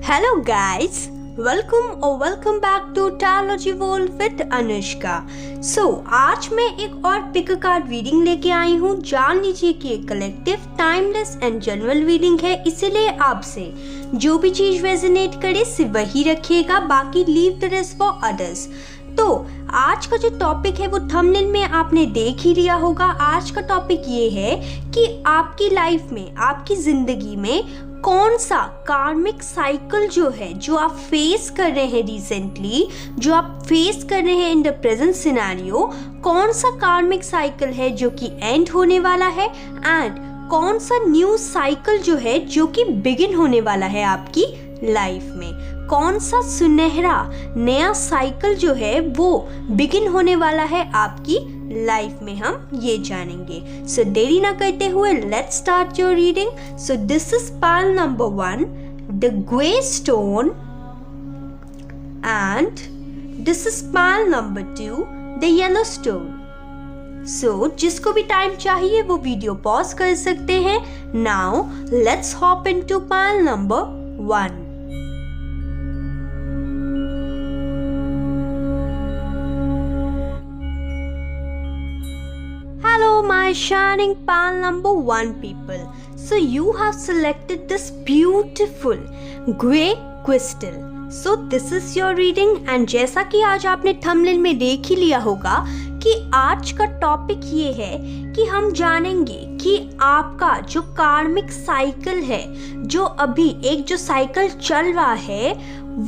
Hello guys, welcome back to Tarology World with Anushka. आज मैं एक और पिक कार्ड रीडिंग लेके आई हूँ। जान लीजिए कि एक collective timeless and general reading है, इसीलिए आपसे जो भी चीज रेजोनेट करे सिर्फ वही रखिएगा, बाकी leave the rest for others. तो आज का जो टॉपिक है वो थंबनेल में आपने देख ही लिया होगा। आज का टॉपिक ये है कि आपकी लाइफ में, आपकी जिंदगी में कौन सा कार्मिक साइकिल जो है, जो आप फेस कर रहे हैं रिसेंटली, जो आप फेस कर रहे हैं इन द प्रेजेंट सिनेरियो, कौन सा कार्मिक साइकिल है जो कि एंड होने वाला है एंड कौन सा न्यू साइकिल जो है जो कि बिगिन होने वाला है आपकी लाइफ में। कौन सा सुनहरा नया साइकिल जो है वो बिगिन होने वाला है आपकी लाइफ में, हम ये जानेंगे। सो देरी ना करते हुए let's start your reading. So this is pile number 1, the grey stone, and this is pile number 2, the yellow stone. So जिसको भी टाइम चाहिए वो वीडियो पॉज कर सकते हैं। Now let's hop into pile number 1। My shining pile number 1 people. So you have selected this beautiful grey crystal. So this is your reading and जैसा कि आज आपने थंबनेल में देख ही लिया होगा कि आज का टॉपिक ये है कि हम जानेंगे कि आपका जो कार्मिक साइकिल है, जो अभी एक जो साइकिल चल रहा है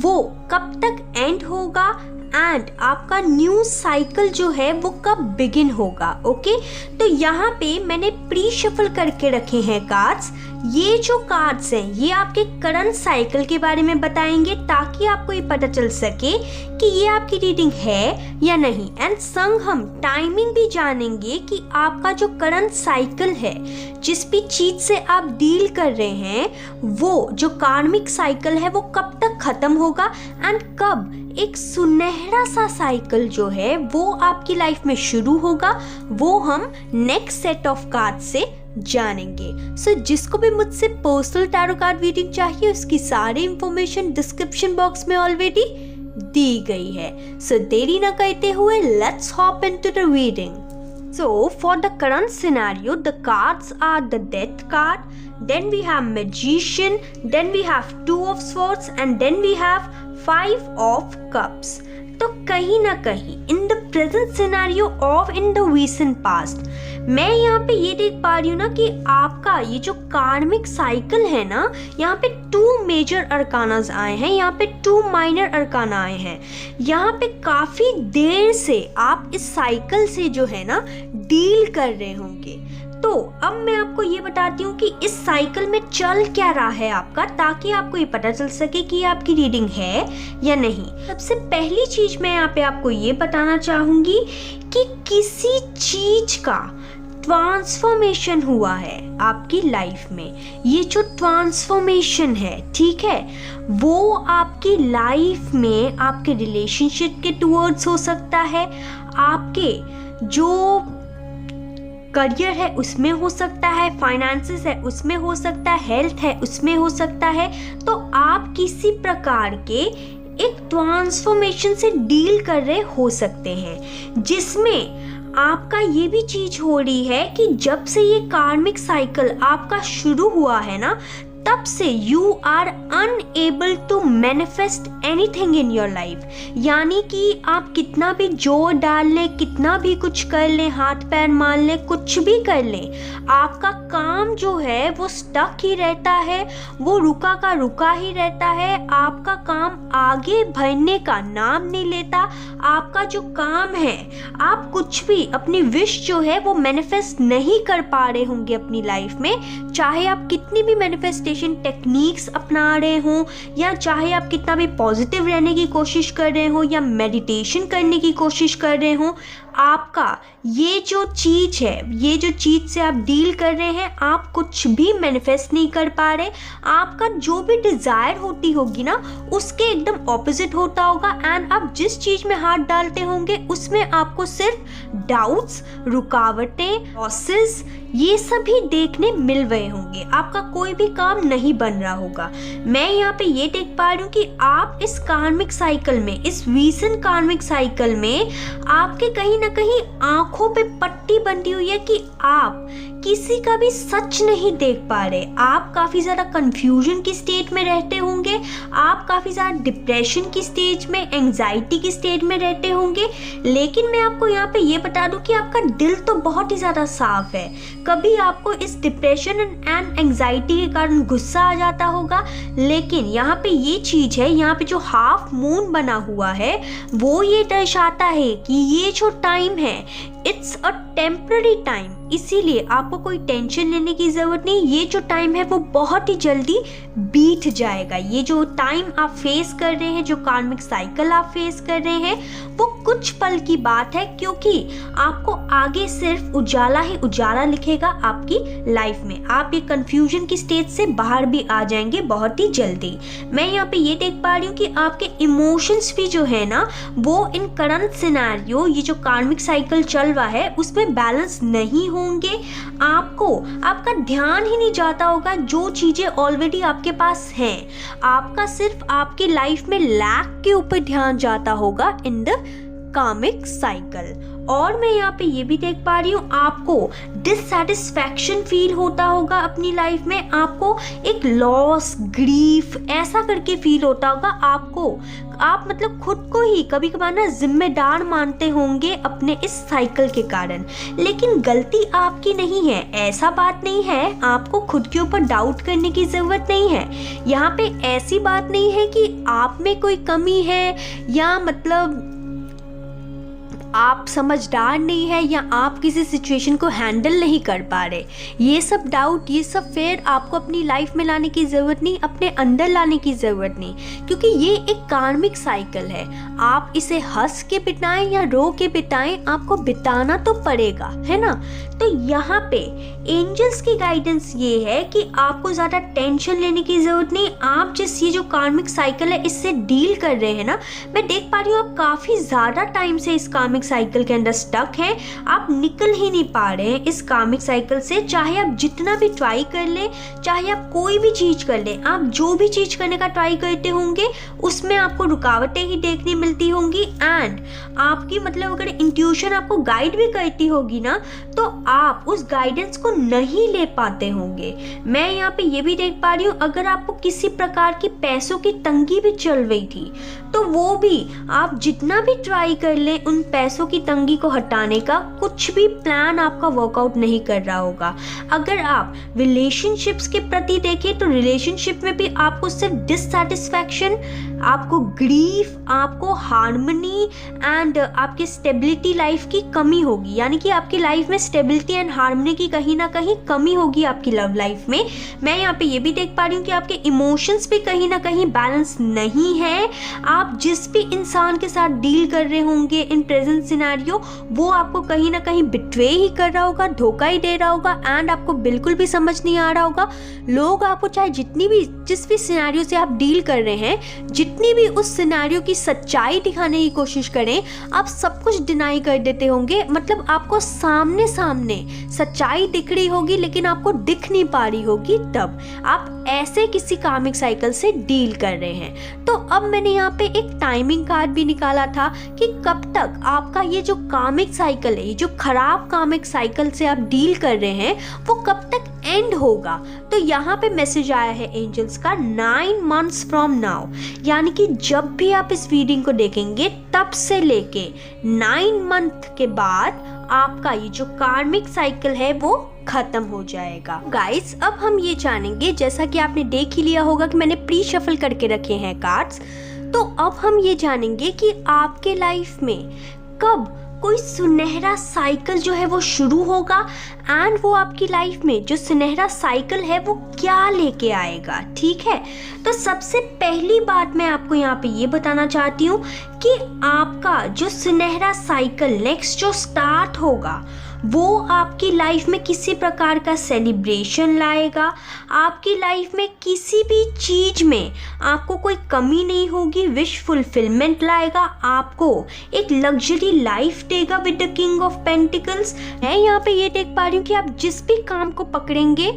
वो कब तक एंड होगा एंड आपका न्यू साइकिल जो है वो कब बिगिन होगा। ओके, तो यहाँ पे मैंने प्री शफल करके रखे हैं कार्ड्स। ये जो कार्ड्स हैं ये आपके करंट साइकिल के बारे में बताएंगे ताकि आपको ये पता चल सके कि ये आपकी रीडिंग है या नहीं। एंड संग हम टाइमिंग भी जानेंगे कि आपका जो करंट साइकिल है, जिस भी चीज से आप डील कर रहे हैं, वो जो कार्मिक साइकिल है वो कब तक खत्म होगा एंड कब एक सुनहरा सा साइकिल जो है वो आपकी लाइफ में शुरू होगा, वो हम नेक्स्ट सेट ऑफ कार्ड से जानेंगे। सो जिसको भी मुझसे पर्सनल टैरो कार्ड रीडिंग चाहिए उसकी सारी इंफॉर्मेशन डिस्क्रिप्शन बॉक्स में ऑलरेडी दी गई है। सो देरी ना करते हुए let's hop into the reading. So for the current scenario, the cards are the Death card, then we have Magician, then we have Two of Swords and then we have Five of Cups. तो कहीं ना कहीं in the present scenario of in the recent past मैं यहाँ पे ये देख पा रही हूँ ना कि आपका ये जो कार्मिक साइकिल है ना, यहाँ पे 2 मेजर अरकानास आए हैं, यहाँ पे 2 माइनर अरकाना आए हैं। यहाँ पे काफ़ी देर से आप इस साइकिल से जो है ना डील कर रहे होंगे। तो अब मैं आपको ये बताती हूँ कि इस साइकिल में चल क्या रहा है आपका, ताकि आपको ये पता चल सके कि ये आपकी रीडिंग है या नहीं। सबसे पहली चीज मैं यहाँ पे आपको ये बताना चाहूंगी कि किसी चीज का ट्रांसफॉर्मेशन हुआ है आपकी लाइफ में। ये जो ट्रांसफॉर्मेशन है, ठीक है, वो आपकी लाइफ में आपके रिलेशनशिप के टुवर्ड्स हो सकता है, आपके जो करियर है उसमें हो सकता है, फाइनेंसेस है उसमें हो सकता है, हेल्थ है उसमें हो सकता है। तो आप किसी प्रकार के एक ट्रांसफॉर्मेशन से डील कर रहे हो सकते हैं, जिसमें आपका ये भी चीज हो रही है कि जब से ये कार्मिक साइकिल आपका शुरू हुआ है ना, तब से you are unable to manifest anything in your life. यानी कि आप कितना भी जोर डाल लें, कितना भी कुछ कर लें, हाथ पैर मार लें, कुछ भी कर लें, आपका काम जो है वो स्टक ही रहता है, वो रुका का रुका ही रहता है। आपका काम आगे बढ़ने का नाम नहीं लेता। आपका जो काम है, आप कुछ भी अपनी विश जो है वो मैनिफेस्ट नहीं कर पा रहे होंगे अपनी लाइफ में, चाहे आप कितनी भी मैनिफेस्टेशन टेक्निक्स अपना रहे हो, या चाहे आप कितना भी पॉजिटिव रहने की कोशिश कर रहे हो या मेडिटेशन करने की कोशिश कर रहे हो, आपका ये जो चीज़ है, ये जो चीज़ से आप डील कर रहे हैं, आप कुछ भी मैनिफेस्ट नहीं कर पा रहे। आपका जो भी डिज़ायर होती होगी ना, उसके एकदम ऑपोजिट होता होगा। एंड आप जिस चीज़ में हाथ डालते होंगे उसमें आपको सिर्फ डाउट्स, रुकावटें, लॉसेस, ये सभी देखने मिल रहे होंगे। आपका कोई भी काम नहीं बन रहा होगा। मैं यहाँ पे ये देख पा रही हूँ कि आप इस कार्मिक साइकिल में, इस रीसेंट कार्मिक साइकिल में आपके कहीं ना कहीं आंखों पे पट्टी बंधी हुई है कि आप किसी का भी सच नहीं देख पा रहे। आप काफ़ी ज़्यादा कंफ्यूजन की स्टेट में रहते होंगे, आप काफ़ी ज़्यादा डिप्रेशन की स्टेज में, एंजाइटी की स्टेज में रहते होंगे। लेकिन मैं आपको यहाँ पे ये बता दूँ कि आपका दिल तो बहुत ही ज़्यादा साफ है। कभी आपको इस डिप्रेशन एंड एंजाइटी के कारण गुस्सा आ जाता होगा, लेकिन यहाँ पे ये चीज़ है, यहाँ पे जो हाफ मून बना हुआ है वो ये दर्शाता है कि ये जो टाइम है इट्स अ टेम्पररी टाइम। इसीलिए आपको कोई टेंशन लेने की ज़रूरत नहीं। ये जो टाइम है वो बहुत ही जल्दी बीत जाएगा। ये जो टाइम आप फेस कर रहे हैं, जो कार्मिक साइकिल आप फेस कर रहे हैं, वो कुछ पल की बात है, क्योंकि आपको आगे सिर्फ उजाला ही उजाला लिखेगा आपकी लाइफ में। आप ये कंफ्यूजन की स्टेज से बाहर भी आ जाएंगे बहुत ही जल्दी। मैं यहाँ पे ये देख पा रही हूँ कि आपके इमोशंस भी जो है ना, वो इन करंट सिनेरियो, ये जो कार्मिक साइकिल चल रहा है, उसमें बैलेंस नहीं होंगे। आपका ध्यान ही नहीं जाता होगा जो चीज़ें ऑलरेडी आपके पास हैं। आपका सिर्फ आपकी लाइफ में लैक के ऊपर ध्यान जाता होगा इन द कार्मिक साइकिल। और मैं यहाँ पे ये भी देख पा रही हूँ, आपको डिससैटिस्फैक्शन फील होता होगा अपनी लाइफ में। आपको एक लॉस, ग्रीफ ऐसा करके फील होता होगा। आप मतलब खुद को ही कभी कभार ना जिम्मेदार मानते होंगे अपने इस साइकिल के कारण। लेकिन गलती आपकी नहीं है, ऐसा बात नहीं है। आपको खुद के ऊपर डाउट करने की ज़रूरत नहीं है। यहाँ पे ऐसी बात नहीं है कि आप में कोई कमी है, या मतलब आप समझदार नहीं है, या आप किसी सिचुएशन को हैंडल नहीं कर पा रहे। ये सब डाउट, ये सब फेयर आपको अपनी लाइफ में लाने की ज़रूरत नहीं, अपने अंदर लाने की ज़रूरत नहीं, क्योंकि ये एक कार्मिक साइकिल है। आप इसे हंस के बिताएं या रो के बिताएं, आपको बिताना तो पड़ेगा, है ना। तो यहाँ पे एंजल्स की गाइडेंस ये है कि आपको ज़्यादा टेंशन लेने की ज़रूरत नहीं। आप जिस ये जो कार्मिक साइकिल है इससे डील कर रहे हैं ना, मैं देख पा रही हूँ आप काफ़ी ज़्यादा टाइम से इस कार्मिक साइकिल के अंदर स्टक हैं। आप निकल ही नहीं पा रहे हैं इस कार्मिक साइकिल से। चाहे आप जितना भी ट्राई कर लें, चाहे आप कोई भी चीज़ कर लें, आप जो भी चीज़ करने का ट्राई करते होंगे उसमें आपको रुकावटें ही देखने मिलती होंगी। एंड आपकी मतलब अगर इंट्यूशन आपको गाइड भी करती होगी ना, तो आप उस गाइडेंस को नहीं ले पाते होंगे। मैं यहाँ पे ये भी देख पा रही हूँ, अगर आपको किसी प्रकार की पैसों की तंगी भी चल रही थी, तो वो भी आप जितना भी ट्राई कर लें उन पैसों की तंगी को हटाने का, कुछ भी प्लान आपका वर्कआउट नहीं कर रहा होगा। अगर आप रिलेशनशिप्स के प्रति देखें तो रिलेशनशिप में भी आपको सिर्फ डिससैटिस्फैक्शन, आपको ग्रीफ, आपको हार्मनी एंड आपकी स्टेबिलिटी लाइफ की कमी होगी। यानी कि आपकी लाइफ में स्टेबिलिटी एंड हार्मनी की कहीं ना कहीं कमी होगी आपकी लव लाइफ में। मैं यहाँ पे ये भी देख पा रही हूँ कि आपके इमोशंस भी कहीं ना कहीं बैलेंस नहीं है। आप जिस भी इंसान के साथ डील कर रहे होंगे इन प्रेजेंट सिनेरियो, वो आपको कहीं ना कहीं बिट्रे ही कर रहा होगा, धोखा ही दे रहा होगा। एंड आपको बिल्कुल भी समझ नहीं आ रहा होगा। लोग आपको चाहे जिस भी सिनेरियो से आप डील कर रहे हैं, जितनी भी उस सिनेरियो की सच्चाई दिखाने की कोशिश करें, आप सब कुछ डिनाई कर देते होंगे। मतलब आपको सामने सच्चाई दिख रही होगी, लेकिन आपको दिख नहीं पा रही होगी। तब आप ऐसे किसी कार्मिक साइकिल से डील कर रहे हैं। तो अब मैंने यहाँ पे एक टाइमिंग कार्ड भी निकाला था कि कब तक आपका ये जो कार्मिक साइकिल है, ये जो खराब कार्मिक साइकिल से आप डील कर रहे हैं, वो कब तक एंड होगा। तो यहाँ पे मैसेज आया है एंजल्स का 9 months फ्रॉम नाउ, यानी कि जब भी आप इस रीडिंग को देखेंगे तब से लेके 9 month के बाद आपका ये जो कार्मिक साइकिल है वो खत्म हो जाएगा। गाइस, अब हम ये जानेंगे, जैसा कि आपने देख ही लिया होगा कि मैंने प्री शफल करके रखे हैं कार्ड्स, तो अब हम ये जानेंगे कि आपके लाइफ में कब कोई सुनहरा साइकिल जो है वो शुरू होगा एंड वो आपकी लाइफ में जो सुनहरा साइकिल है वो क्या लेके आएगा, ठीक है। तो सबसे पहली बात मैं आपको यहाँ पे ये बताना चाहती हूँ कि आपका जो सुनहरा साइकिल नेक्स्ट जो स्टार्ट होगा वो आपकी लाइफ में किसी प्रकार का सेलिब्रेशन लाएगा, आपकी लाइफ में किसी भी चीज़ में आपको कोई कमी नहीं होगी, विश फुलफिलमेंट लाएगा, आपको एक लग्जरी लाइफ देगा with the king of pentacles. मैं यहाँ पे ये देख पा रही हूँ कि आप जिस भी काम को पकड़ेंगे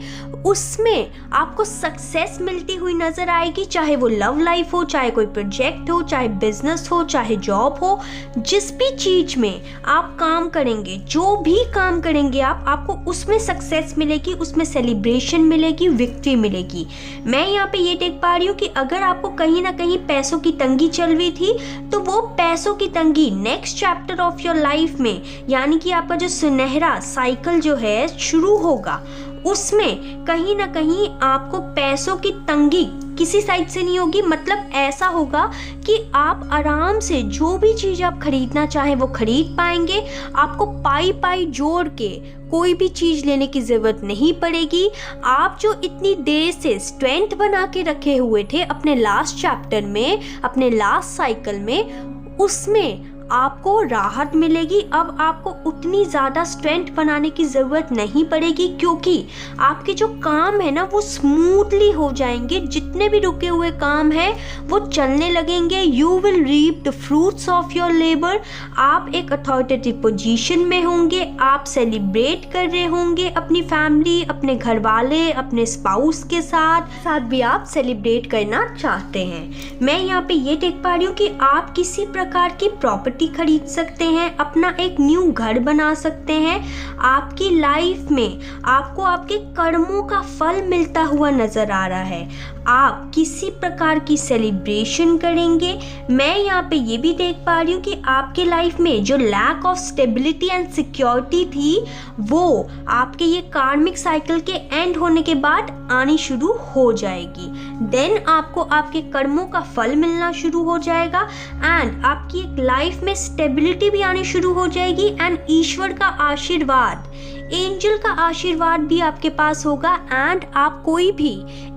उसमें आपको सक्सेस मिलती हुई नज़र आएगी, चाहे वो लव लाइफ हो, चाहे कोई प्रोजेक्ट हो, चाहे बिजनेस हो, चाहे जॉब हो, जिस भी चीज़ में आप काम करेंगे, जो भी काम करेंगे आपको उसमें सक्सेस मिलेगी, उसमें सेलिब्रेशन मिलेगी, विक्ट्री मिलेगी। मैं यहाँ पे ये देख पा रही हूँ कि अगर आपको कहीं ना कहीं पैसों की तंगी चल रही थी तो वो पैसों की तंगी next chapter of your life में, यानी कि आपका जो सुनहरा साइकिल जो है शुरू होगा, उसमें कहीं ना कहीं आपको पैसों की तंगी किसी साइड से नहीं होगी। मतलब ऐसा होगा कि आप आराम से जो भी चीज़ आप खरीदना चाहें वो खरीद पाएंगे, आपको पाई जोड़ के कोई भी चीज़ लेने की ज़रूरत नहीं पड़ेगी। आप जो इतनी देर से स्ट्रेंथ बना के रखे हुए थे अपने लास्ट चैप्टर में, अपने लास्ट साइकिल में, उसमें आपको राहत मिलेगी। अब आपको उतनी ज़्यादा स्ट्रेंथ बनाने की ज़रूरत नहीं पड़ेगी क्योंकि आपके जो काम है ना वो स्मूथली हो जाएंगे, जितने भी रुके हुए काम हैं वो चलने लगेंगे। You will reap the fruits of your labour. आप एक अथॉरिटेटिव पोजीशन में होंगे, आप सेलिब्रेट कर रहे होंगे अपनी फैमिली, अपने घर वाले, अपने स्पाउस के साथ भी आप सेलिब्रेट करना चाहते हैं। मैं यहाँ पे ये देख पा रही हूँ कि आप किसी प्रकार की प्रॉपर्टी खरीद सकते हैं, अपना एक न्यू घर बना सकते हैं। आपकी लाइफ में आपको आपके कर्मों का फल मिलता हुआ नजर आ रहा है। आप किसी प्रकार की सेलिब्रेशन करेंगे। मैं यहाँ पे ये भी देख पा रही हूँ कि आपके लाइफ में जो lack of stability and security थी वो आपके ये कार्मिक साइकिल के एंड होने के बाद आनी शुरू हो जाएगी। देन आपको आपके कर्मों का फल मिलना शुरू हो जाएगा एंड आपकी एक लाइफ में स्टेबिलिटी भी आनी शुरू हो जाएगी एंड ईश्वर का आशीर्वाद, एंजल का आशीर्वाद भी आपके पास होगा एंड आप कोई भी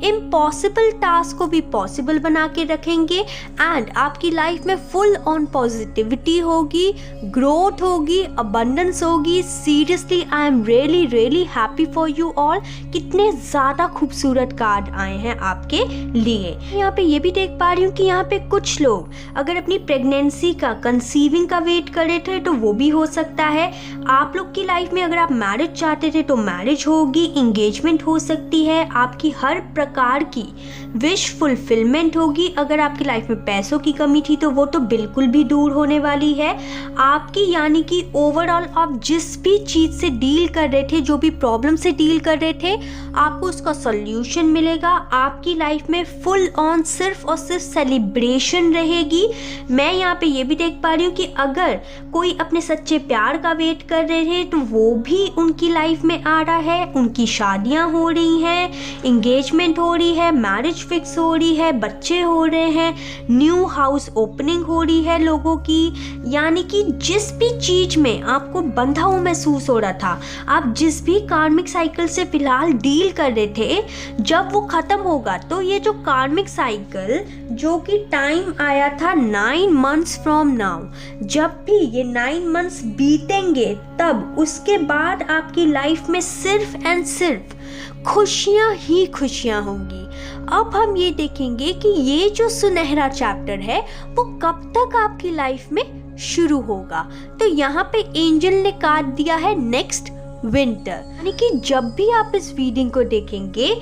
इम्पॉसिबल टास्क को भी पॉसिबल बना के रखेंगे एंड आपकी लाइफ में फुल ऑन पॉजिटिविटी होगी, ग्रोथ होगी, अबंडेंस होगी। Seriously I am really happy for you all. कितने ज़्यादा खूबसूरत कार्ड आए हैं आपके लिए। यहाँ पे ये भी देख पा रही हूँ कि यहाँ पे कुछ लोग अगर अपनी प्रेगनेंसी का, कंसीविंग का वेट कर रहे थे तो वो भी हो सकता है। आप लोग की लाइफ में अगर आप मैरिज चाहते थे तो मैरिज होगी, इंगेजमेंट हो सकती है, आपकी हर प्रकार की विश फुलफिलमेंट होगी। अगर आपकी लाइफ में पैसों की कमी थी तो वो तो बिल्कुल भी दूर होने वाली है आपकी, यानी कि ओवरऑल आप जिस भी चीज़ से डील कर रहे थे, जो भी प्रॉब्लम से डील कर रहे थे, आपको उसका सॉल्यूशन मिलेगा। आपकी लाइफ में फुल ऑन सिर्फ और सिर्फ सेलिब्रेशन रहेगी। मैं यहाँ पे ये भी देख पा रही हूँ कि अगर कोई अपने सच्चे प्यार का वेट कर रहे थे तो वो भी उनकी लाइफ में आ रहा है। उनकी शादियाँ हो रही हैं, इंगेजमेंट हो रही है, मैरिज फिक्स हो रही है, बच्चे हो रहे हैं, न्यू हाउस ओपनिंग हो रही है लोगों की। यानी कि जिस भी चीज़ में आपको बंधा हुआ महसूस हो रहा था, आप जिस भी कार्मिक साइकिल से फिलहाल डील कर रहे थे, जब वो ख़त्म होगा तो ये जो कार्मिक साइकिल जो कि टाइम आया था 9 months फ्रॉम नाउ, जब भी ये 9 months बीतेंगे तब उसके बाद आपकी लाइफ में सिर्फ एंड सिर्फ खुशियाँ ही खुशियाँ होंगी। अब हम ये देखेंगे कि ये जो सुनहरा चैप्टर है वो कब तक आपकी लाइफ में शुरू होगा। तो यहाँ पे एंजल ने कार्ड दिया है नेक्स्ट विंटर, यानी कि जब भी आप इस रीडिंग को देखेंगे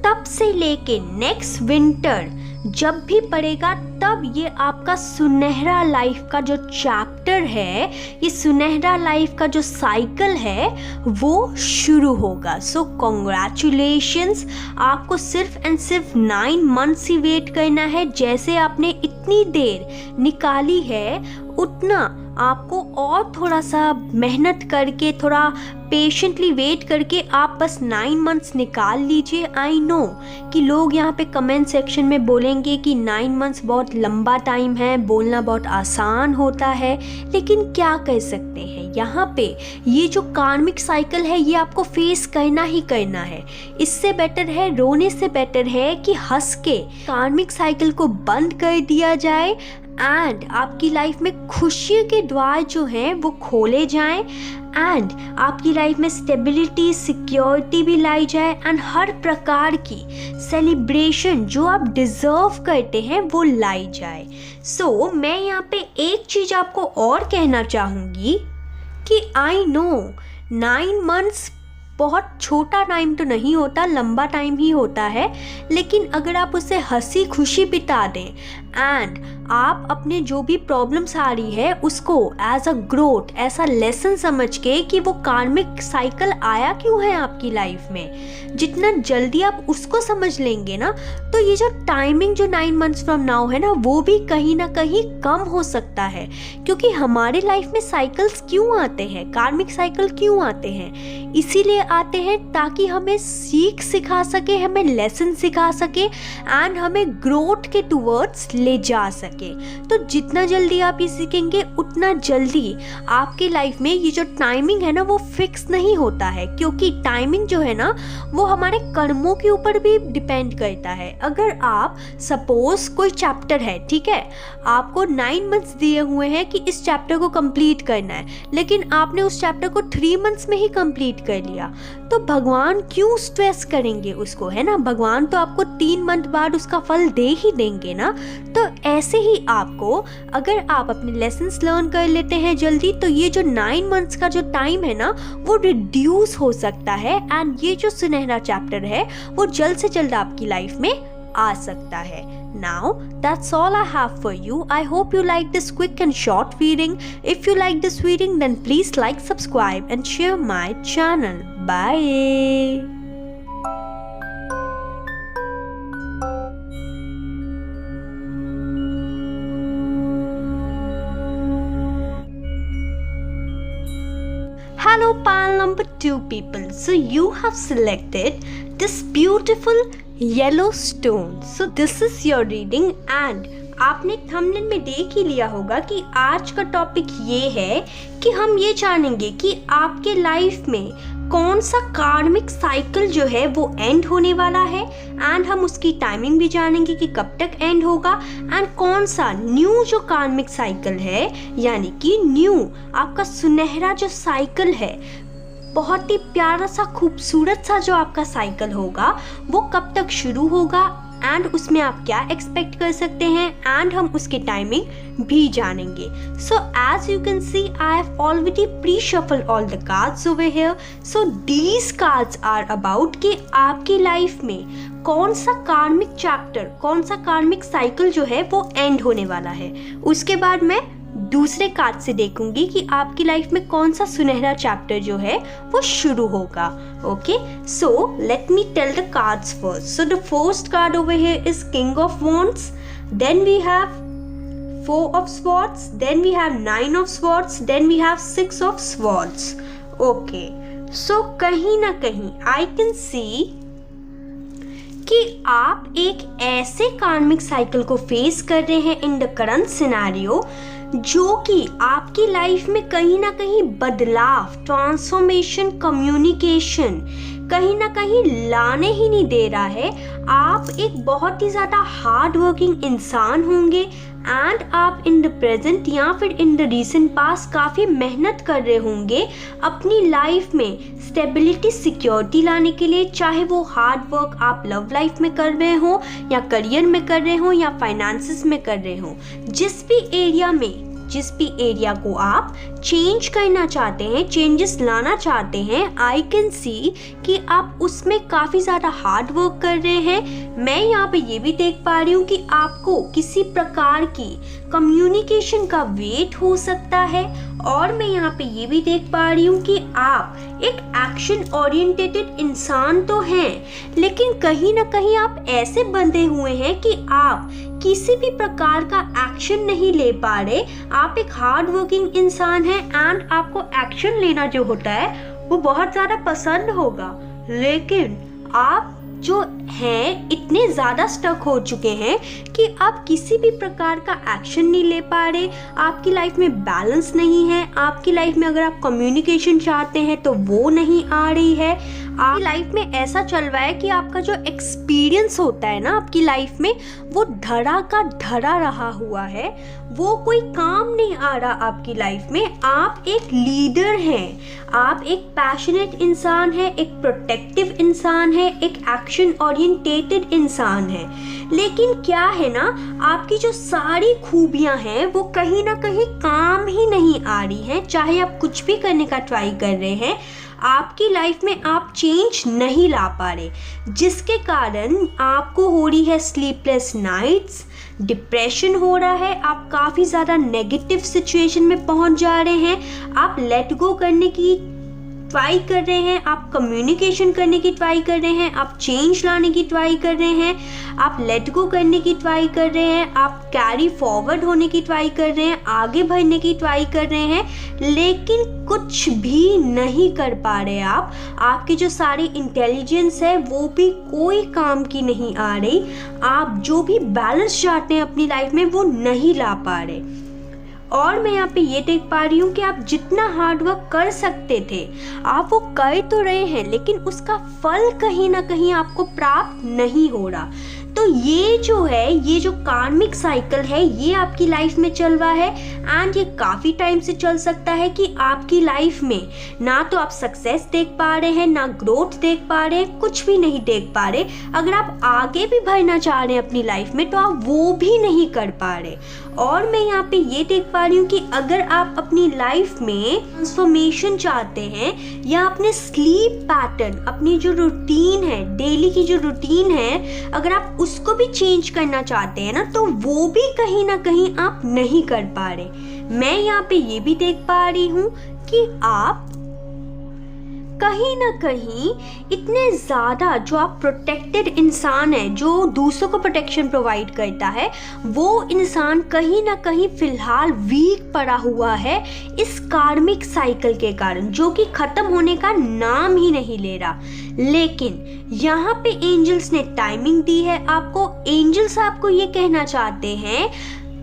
तब से लेके नेक्स्ट विंटर जब भी पड़ेगा तब ये आपका सुनहरा लाइफ का जो चैप्टर है, ये सुनहरा लाइफ का जो साइकिल है वो शुरू होगा। सो कॉन्ग्रेचुलेशंस, आपको सिर्फ एंड सिर्फ 9 months ही वेट करना है। जैसे आपने इतनी देर निकाली है उतना आपको और थोड़ा सा मेहनत करके, थोड़ा पेशेंटली वेट करके आप बस 9 मंथ्स निकाल लीजिए। आई नो कि लोग यहाँ पे कमेंट सेक्शन में बोलेंगे कि 9 मंथ्स बहुत लंबा टाइम है, बोलना बहुत आसान होता है, लेकिन क्या कह सकते हैं, यहाँ पे ये जो कार्मिक साइकिल है ये आपको फेस करना ही करना है। इससे बेटर है, रोने से बेटर है कि हंस के कार्मिक साइकिल को बंद कर दिया जाए एंड आपकी लाइफ में खुशी के द्वार जो हैं वो खोले जाएं एंड आपकी लाइफ में स्टेबिलिटी, सिक्योरिटी भी लाई जाए एंड हर प्रकार की सेलिब्रेशन जो आप डिज़र्व करते हैं वो लाई जाए। सो मैं यहाँ पे एक चीज़ आपको और कहना चाहूँगी कि आई नो 9 मंथ्स बहुत छोटा टाइम तो नहीं होता, लंबा टाइम ही होता है, लेकिन अगर आप उसे हंसी खुशी बिता दें एंड आप अपने जो भी प्रॉब्लम्स आ रही है उसको एज अ ग्रोथ, ऐसा लेसन समझ के कि वो कार्मिक साइकिल आया क्यों है आपकी लाइफ में, जितना जल्दी आप उसको समझ लेंगे ना, तो ये जो टाइमिंग जो 9 मंथ्स फ्रॉम नाउ है ना, वो भी कहीं ना कहीं कम हो सकता है। क्योंकि हमारे लाइफ में साइकिल्स क्यों आते हैं, कार्मिक साइकिल क्यों आते हैं, इसीलिए आते हैं ताकि हमें सीख सिखा सके, हमें लेसन सिखा सके एंड हमें ग्रोथ के टूवर्ड्स ले जा सके। तो जितना जल्दी आप ये सीखेंगे उतना जल्दी आपके लाइफ में ये जो टाइमिंग है ना वो फिक्स नहीं होता है, क्योंकि टाइमिंग जो है ना वो हमारे कर्मों के ऊपर भी डिपेंड करता है। अगर आप सपोज कोई चैप्टर है, ठीक है, आपको 9 मंथ्स दिए हुए हैं कि इस चैप्टर को कंप्लीट करना है, लेकिन आपने उस चैप्टर को 3 मंथ्स में ही कंप्लीट कर लिया, तो भगवान क्यों स्ट्रेस करेंगे उसको, है ना। भगवान तो आपको 3 मंथ बाद उसका फल दे ही देंगे ना। तो ऐसे ही आपको, अगर आप अपने लेसन्स लर्न कर लेते हैं जल्दी, तो ये जो 9 मंथ्स का जो टाइम है ना वो रिड्यूस हो सकता है एंड ये जो सुनहरा चैप्टर है वो जल्द से जल्द आपकी लाइफ में आ सकता है। Now that's all I have for you. I hope you like this quick and short reading. If you like this reading, then please like, subscribe and share my channel. Bye. Hello pile number 2 people. So you have selected this beautiful yellow stone. So this is your reading and आपने thumbnail में देख ही लिया होगा कि आज का topic ये है कि हम ये जानेंगे कि आपके लाइफ में कौन सा कार्मिक साइकिल जो है वो एंड होने वाला है एंड हम उसकी टाइमिंग भी जानेंगे कि कब तक एंड होगा एंड कौन सा न्यू जो कार्मिक साइकिल है, यानी कि न्यू आपका सुनहरा जो साइकिल है, बहुत ही प्यारा सा खूबसूरत सा जो आपका साइकिल होगा वो कब तक शुरू होगा एंड उसमें आप क्या एक्सपेक्ट कर सकते हैं एंड हम उसकी टाइमिंग भी जानेंगे। So as you can see I have already pre shuffle all the cards over here. So these cards are about कि आपकी लाइफ में कौन सा कार्मिक चैप्टर, कौन सा कार्मिक साइकिल जो है वो एंड होने वाला है। उसके बाद मैं दूसरे कार्ड से देखूंगी कि आपकी लाइफ में कौन सा सुनहरा चैप्टर जो है वो शुरू होगा। Okay, so let me tell the cards first. So the first card over here is king of wands, then we have 4 of swords, then we have 9 of swords, then we have 6 of swords. Okay, सो कहीं ना कहीं I can see कि आप एक ऐसे कार्मिक cycle को face कर रहे हैं इन द करंट सिनेरियो जो कि आपकी लाइफ में कहीं ना कहीं बदलाव, ट्रांसफॉर्मेशन, कम्युनिकेशन कहीं ना कहीं लाने ही नहीं दे रहा है। आप एक बहुत ही ज़्यादा हार्ड वर्किंग इंसान होंगे एंड आप इन द प्रेजेंट या फिर इन द रीसेंट पास्ट काफ़ी मेहनत कर रहे होंगे अपनी लाइफ में स्टेबिलिटी, सिक्योरिटी लाने के लिए, चाहे वो हार्ड वर्क आप लव लाइफ में कर रहे हो या करियर में कर रहे हो या फाइनेंसेस में कर रहे हो। जिस भी एरिया को आप चेंज करना चाहते हैं, चेंजेस लाना चाहते हैं, आई कैन सी कि आप उसमें काफ़ी ज़्यादा हार्ड वर्क कर रहे हैं। मैं यहाँ पे ये भी देख पा रही हूँ कि आपको किसी प्रकार की कम्युनिकेशन का वेट हो सकता है, और मैं यहाँ पे ये भी देख पा रही हूँ कि आप एक एक्शन ओरिएंटेटेड इंसान तो हैं, लेकिन कहीं ना कहीं आप ऐसे बंधे हुए हैं कि आप किसी भी प्रकार का एक्शन नहीं ले पा रहे। आप एक हार्ड वर्किंग इंसान हैं एंड आपको एक्शन लेना जो होता है वो बहुत ज़्यादा पसंद होगा, लेकिन आप जो हैं इतने ज़्यादा स्टक हो चुके हैं कि आप किसी भी प्रकार का एक्शन नहीं ले पा रहे। आपकी लाइफ में बैलेंस नहीं है, आपकी लाइफ में अगर आप कम्युनिकेशन चाहते हैं तो वो नहीं आ रही है। आपकी लाइफ में ऐसा चल रहा है कि आपका जो एक्सपीरियंस होता है ना आपकी लाइफ में, वो धड़ा का धड़ा रहा हुआ है, वो कोई काम नहीं आ रहा आपकी लाइफ में। आप एक लीडर हैं, आप एक पैशनेट इंसान है, एक प्रोटेक्टिव इंसान है, एक एक्शन ओरिएंटेटेड इंसान है, लेकिन क्या है ना, आपकी जो सारी खूबियां हैं वो कहीं ना कहीं काम ही नहीं आ रही हैं। चाहे आप कुछ भी करने का ट्राई कर रहे हैं, आपकी लाइफ में आप चेंज नहीं ला पा रहे, जिसके कारण आपको हो रही है स्लीपलेस नाइट्स, डिप्रेशन हो रहा है, आप काफ़ी ज़्यादा नेगेटिव सिचुएशन में पहुंच जा रहे हैं। आप लेट गो करने की ट्राई कर रहे हैं, आप कम्युनिकेशन करने की ट्राई कर रहे हैं, आप चेंज लाने की ट्राई कर रहे हैं, आप लेट गो करने की ट्राई कर रहे हैं, आप कैरी फॉरवर्ड होने की ट्राई कर रहे हैं, आगे बढ़ने की ट्राई कर रहे हैं, लेकिन कुछ भी नहीं कर पा रहे आप। आपकी जो सारी इंटेलिजेंस है वो भी कोई काम की नहीं आ रही। आप जो भी बैलेंस चाहते हैं अपनी लाइफ में वो नहीं ला पा रहे। और मैं यहाँ पे ये देख पा रही हूँ कि आप जितना हार्ड वर्क कर सकते थे आप वो कर तो रहे हैं, लेकिन उसका फल कहीं ना कहीं आपको प्राप्त नहीं हो रहा। तो ये जो है, ये जो कार्मिक साइकिल है, ये आपकी लाइफ में चल रहा है एंड ये काफ़ी टाइम से चल सकता है कि आपकी लाइफ में ना तो आप सक्सेस देख पा रहे हैं, ना ग्रोथ देख पा रहे हैं, कुछ भी नहीं देख पा रहे। अगर आप आगे भी बढ़ना चाह रहे हैं अपनी लाइफ में तो आप वो भी नहीं कर पा रहे। और मैं यहाँ पे ये देख पा रही हूँ कि अगर आप अपनी लाइफ में ट्रांसफॉर्मेशन चाहते हैं या अपने स्लीप पैटर्न, अपनी जो रूटीन है, डेली की जो रूटीन है, अगर आप उसको भी चेंज करना चाहते हैं ना, तो वो भी कहीं ना कहीं आप नहीं कर पा रहे। मैं यहाँ पे ये भी देख पा रही हूँ कि आप कहीं ना कहीं इतने ज़्यादा, जो आप प्रोटेक्टेड इंसान है, जो दूसरों को प्रोटेक्शन प्रोवाइड करता है, वो इंसान कहीं ना कहीं फ़िलहाल वीक पड़ा हुआ है इस कार्मिक साइकिल के कारण, जो कि ख़त्म होने का नाम ही नहीं ले रहा। लेकिन यहाँ पे एंजल्स ने टाइमिंग दी है आपको। एंजल्स आपको ये कहना चाहते हैं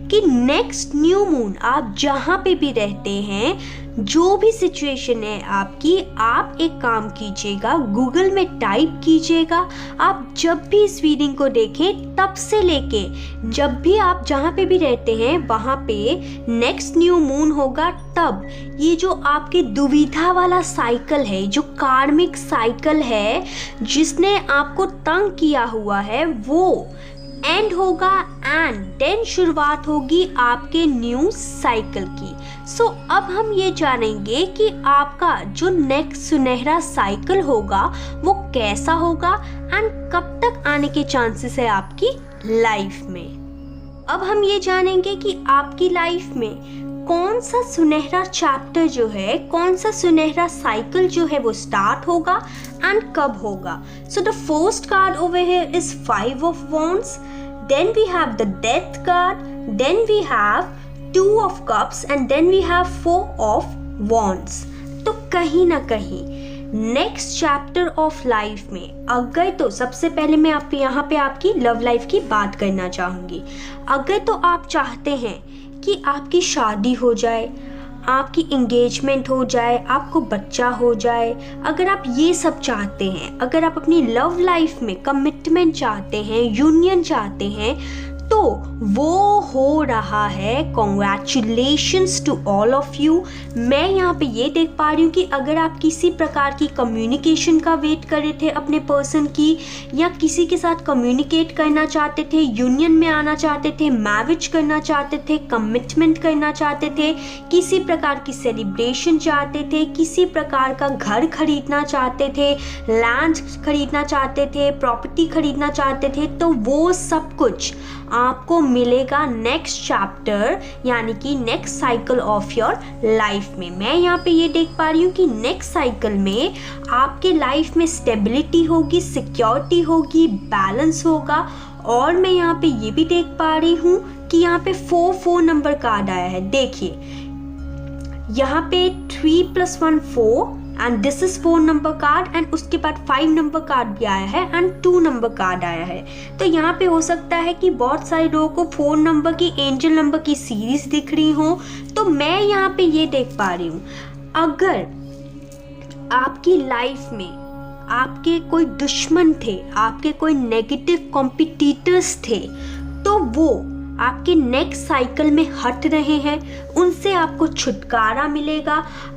कि नेक्स्ट न्यू मून, आप जहाँ पे भी रहते हैं, जो भी सिचुएशन है आपकी, आप एक काम कीजिएगा, गूगल में टाइप कीजिएगा। आप जब भी इस रीडिंग को देखें, तब से लेके जब भी आप जहाँ पे भी रहते हैं वहाँ पे नेक्स्ट न्यू मून होगा, तब ये जो आपके दुविधा वाला साइकिल है, जो कार्मिक साइकिल है जिसने आपको तंग किया हुआ है, वो एंड होगा एंड देन शुरुआत होगी आपके न्यू साइकिल की। सो अब हम ये जानेंगे कि आपका जो नेक्स्ट सुनहरा साइकिल होगा वो कैसा होगा एंड कब तक आने के चांसेस है आपकी लाइफ में। अब हम ये जानेंगे कि आपकी लाइफ में कौन सा सुनहरा चैप्टर जो है, कौन सा सुनहरा साइकिल जो है वो स्टार्ट होगा एंड कब होगा। सो the first card over here is 5 of Wands, then we have the Death card, then we have 2 of Cups and then we have 4 of Wands। तो कहीं ना कहीं नेक्स्ट चैप्टर ऑफ लाइफ में, अगर तो सबसे पहले मैं आप यहाँ पे आपकी लव लाइफ की बात करना चाहूँगी। अगर तो आप चाहते हैं कि आपकी शादी हो जाए, आपकी इंगेजमेंट हो जाए, आपको बच्चा हो जाए, अगर आप ये सब चाहते हैं, अगर आप अपनी लव लाइफ में कमिटमेंट चाहते हैं, यूनियन चाहते हैं, तो वो हो रहा है। Congratulations to all of you. मैं यहाँ पे ये देख पा रही हूँ कि अगर आप किसी प्रकार की कम्युनिकेशन का वेट कर रहे थे अपने पर्सन की, या किसी के साथ कम्युनिकेट करना चाहते थे, यूनियन में आना चाहते थे, मैरिज करना चाहते थे, कमिटमेंट करना चाहते थे, किसी प्रकार की सेलिब्रेशन चाहते थे, किसी प्रकार का घर खरीदना चाहते थे, लैंड खरीदना चाहते थे, प्रॉपर्टी खरीदना चाहते थे, तो वो सब कुछ आपको मिलेगा नेक्स्ट चैप्टर, यानी कि next cycle of your life में। मैं यहाँ पे ये देख पा रही हूँ कि नेक्स्ट साइकिल में आपके लाइफ में स्टेबिलिटी होगी, सिक्योरिटी होगी, बैलेंस होगा। और मैं यहाँ पे ये भी देख पा रही हूँ कि यहाँ पे 4 नंबर कार्ड आया है। देखिए यहाँ पे 3 + 1 4 and this is 4 number card, and उसके बाद 5 नंबर कार्ड भी आया है एंड 2 नंबर कार्ड आया है। तो यहाँ पे हो सकता है कि बहुत सारे लोगों को 4 नंबर की एंजल नंबर की सीरीज दिख रही हो। तो मैं यहाँ पे ये देख पा रही हूँ, अगर आपकी लाइफ में आपके कोई दुश्मन थे, आपके कोई नेगेटिव कॉम्पिटिटर्स थे, तो वो आपके नेक्स्ट साइकिल में हट रहे हैं, उनसे आपको छुटकारा मिलेगा।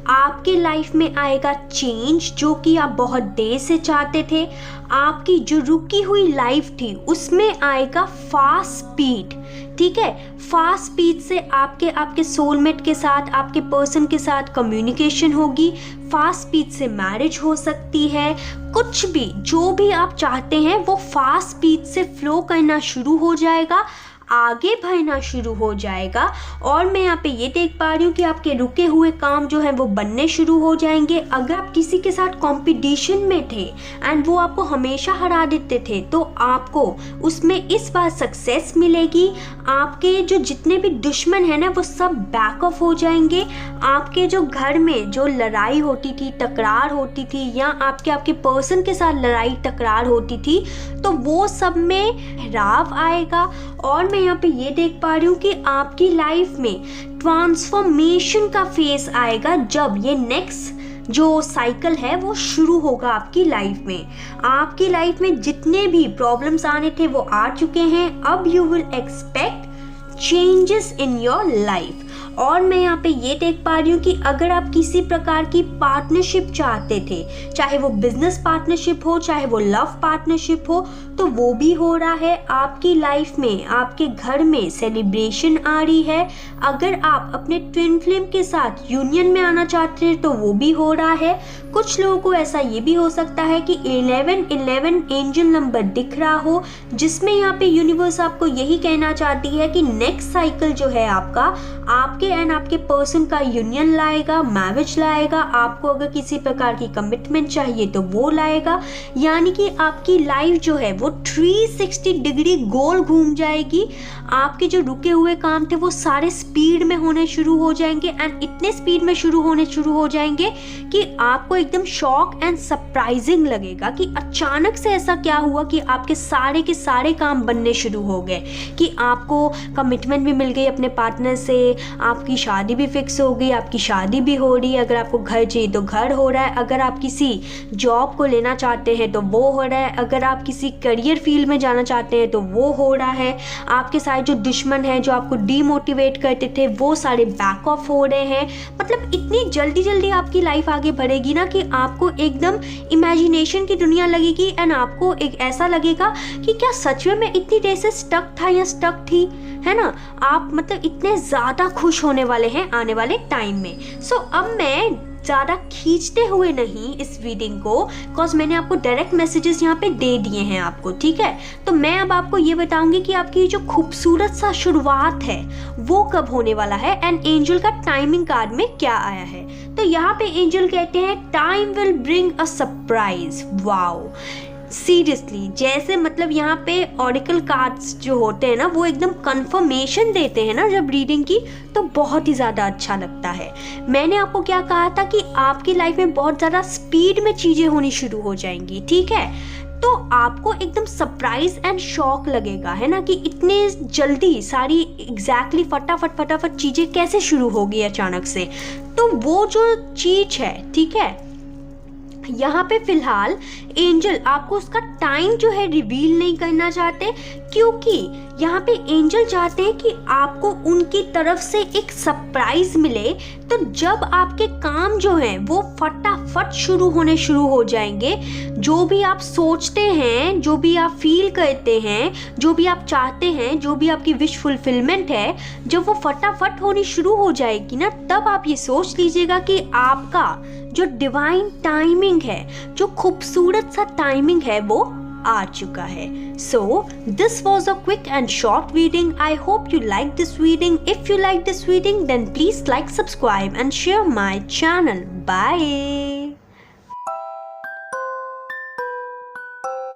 आपके लाइफ में आएगा चेंज जो कि आप बहुत देर से चाहते थे। आपकी जो रुकी हुई लाइफ थी उसमें आएगा फास्ट स्पीड। ठीक है, फास्ट स्पीड से आपके सोलमेट के साथ, आपके पर्सन के साथ कम्युनिकेशन होगी। फास्ट स्पीड से मैरिज हो सकती है। कुछ भी जो भी आप चाहते हैं वो फास्ट स्पीड से फ्लो करना शुरू हो जाएगा, आगे बढ़ना शुरू हो जाएगा। और मैं यहाँ पे ये देख पा रही हूँ कि आपके रुके हुए काम जो है वो बनने शुरू हो जाएंगे। अगर आप किसी के साथ कंपटीशन में थे एंड वो आपको हमेशा हरा देते थे, तो आपको उसमें इस बार सक्सेस मिलेगी। आपके जो जितने भी दुश्मन हैं ना वो सब बैक ऑफ हो जाएंगे। आपके जो घर में जो लड़ाई होती थी, तकरार होती थी, या आपके पर्सन के साथ लड़ाई तकरार होती थी, तो वो सब में ठहराव आएगा। और मैं यहाँ पे ये देख पा रही हूँ कि आपकी लाइफ में ट्रांसफॉर्मेशन का फेस आएगा जब ये नेक्स्ट जो साइकिल है वो शुरू होगा आपकी लाइफ में। आपकी लाइफ में जितने भी प्रॉब्लम्स आने थे वो आ चुके हैं। अब you will expect changes in your life. और मैं यहाँ पे ये देख पा रही हूँ कि अगर आप किसी प्रकार की पार्टनरशिप चाहते थे, चाहे वो बिजनेस पार्टनरशिप हो, चाहे वो लव पार्टनरशिप हो, तो वो भी हो रहा है। आपकी लाइफ में, आपके घर में सेलिब्रेशन आ रही है। अगर आप अपने ट्विन फ्लेम के साथ यूनियन में आना चाहते हैं तो वो भी हो रहा है। कुछ लोगों को ऐसा ये भी हो सकता है कि 11 एंजल नंबर दिख रहा हो, जिसमें यहाँ पे यूनिवर्स आपको यही कहना चाहती है कि नेक्स्ट साइकिल जो है आपके एंड आपके पर्सन का यूनियन लाएगा, मैरिज लाएगा। आपको अगर किसी प्रकार की कमिटमेंट चाहिए तो वो लाएगा। यानी कि आपकी लाइफ जो है वो 360 डिग्री गोल घूम जाएगी। आपके जो रुके हुए काम थे वो सारे स्पीड में होने शुरू हो जाएंगे, एंड इतने स्पीड में होने शुरू हो जाएंगे कि आपको एकदम शॉक एंड सरप्राइजिंग लगेगा कि अचानक से ऐसा क्या हुआ कि आपके सारे के सारे काम बनने शुरू हो गए, कि आपको कमिटमेंट भी मिल गई अपने पार्टनर से, आपकी शादी भी फिक्स हो गई, आपकी शादी भी हो रही है। अगर आपको घर चाहिए तो घर हो रहा है। अगर आप किसी जॉब को लेना चाहते हैं तो वो हो रहा है। अगर आप किसी करियर फील्ड में जाना चाहते हैं तो वो हो रहा है। आपके सारे जो दुश्मन हैं जो आपको डीमोटिवेट करते थे वो सारे बैक ऑफ हो रहे हैं। मतलब इतनी जल्दी आपकी लाइफ आगे बढ़ेगी ना कि आपको एकदम इमेजिनेशन की दुनिया लगेगी, एंड आपको एक ऐसा लगेगा कि क्या सच में मैं इतनी देर से स्टक था या स्टक थी, है ना। आप मतलब इतने ज़्यादा खुश होने वाले हैं आने वाले टाइम में। सो अब मैं ज़्यादा खींचते हुए नहीं इस रीडिंग को, बिकॉज मैंने आपको डायरेक्ट मैसेजेस यहाँ पे दे दिए हैं आपको, ठीक है। तो मैं अब आपको ये बताऊंगी कि आपकी जो खूबसूरत सा शुरुआत है वो कब होने वाला है, एंड एंजल का टाइमिंग कार्ड में क्या आया है। तो यहाँ पे एंजल कहते हैं time will bring a surprise. Wow, seriously, जैसे मतलब यहाँ पे ऑरिकल कार्ड्स जो होते हैं ना वो एकदम कंफर्मेशन देते हैं ना जब रीडिंग की, तो बहुत ही ज़्यादा अच्छा लगता है। मैंने आपको क्या कहा था कि आपकी लाइफ में बहुत ज़्यादा स्पीड में चीज़ें होनी शुरू हो जाएंगी, ठीक है। तो आपको एकदम सरप्राइज एंड शॉक लगेगा, है ना, कि इतने जल्दी सारी एग्जैक्टली फटाफट चीज़ें कैसे शुरू हो गई अचानक से। तो वो जो चीज़ है, ठीक है, यहाँ पे फिलहाल एंजल आपको उसका टाइम जो है रिवील नहीं करना चाहते, क्योंकि यहाँ पे एंजल चाहते हैं कि आपको उनकी तरफ से एक सरप्राइज मिले। तो जब आपके काम जो हैं वो फटाफट शुरू हो जाएंगे, जो भी आप सोचते हैं, जो भी आप फील करते हैं, जो भी आप चाहते हैं, जो भी आपकी विश फुलफिलमेंट है, जब वो फटाफट होनी शुरू हो जाएगी ना, तब आप ये सोच लीजिएगा कि आपका जो डिवाइन टाइमिंग है, जो खूबसूरत सा टाइमिंग है, वो आ चुका है। So this was a quick and short reading. I hope you like this reading. If you like this reading, then please like, subscribe and share my channel. Bye.